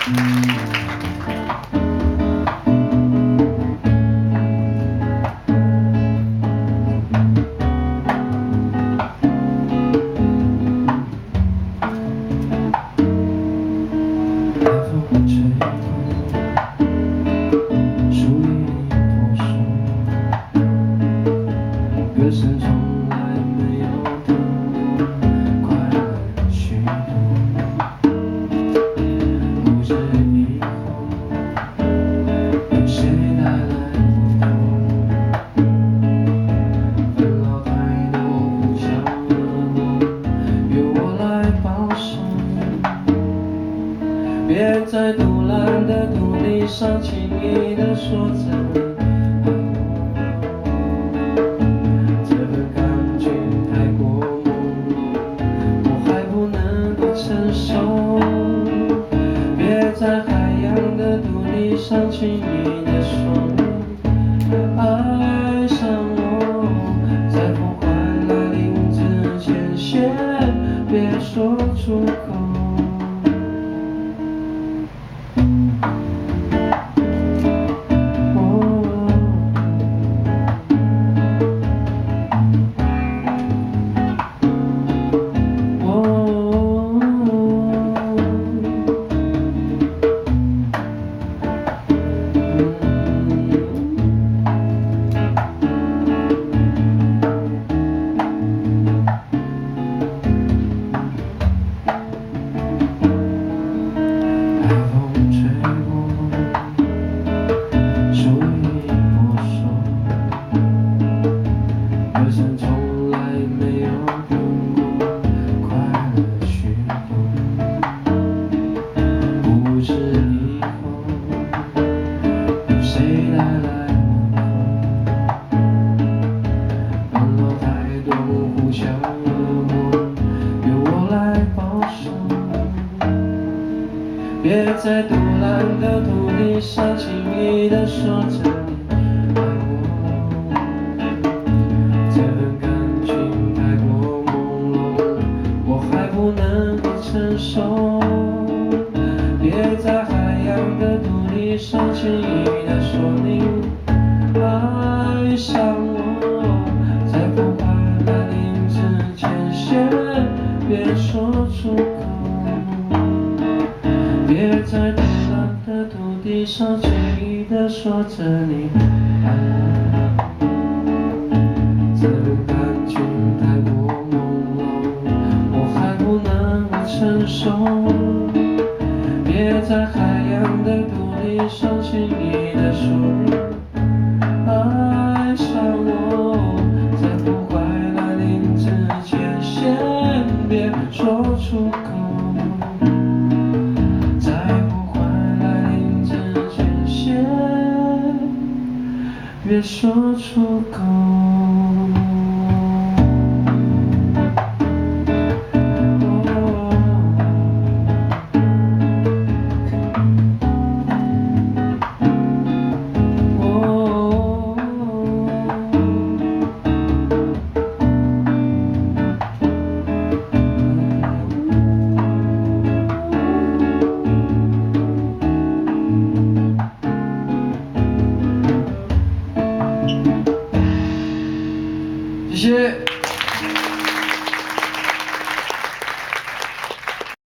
歌声从来没有等过，快乐许多。不知以后有谁带来我？纷扰太多，互相折磨，由我来保守。别在杜兰的土地上轻易地说着。 承受，别在海洋的土地上轻易地说你爱上我，在破坏来临之前，先别说出口。 歌声从来没有等过，快乐许多。不知以后有谁带来问候，纷扰太多，互相折磨，由我来保守。别在杜兰的土地上轻易地说着你爱我。 这份感情太过朦胧，我还不能够承受。别在海洋的土地上轻易地说你爱上我，在破坏来临之前，先别说出口。别在杜兰的土地上轻易地说着你爱我。 这份感情太过朦胧，我还不能够承受。别在海洋的土地上轻易地说你爱上我，在破坏来临之前，先别说出口。在破坏来临之前，先别说出口。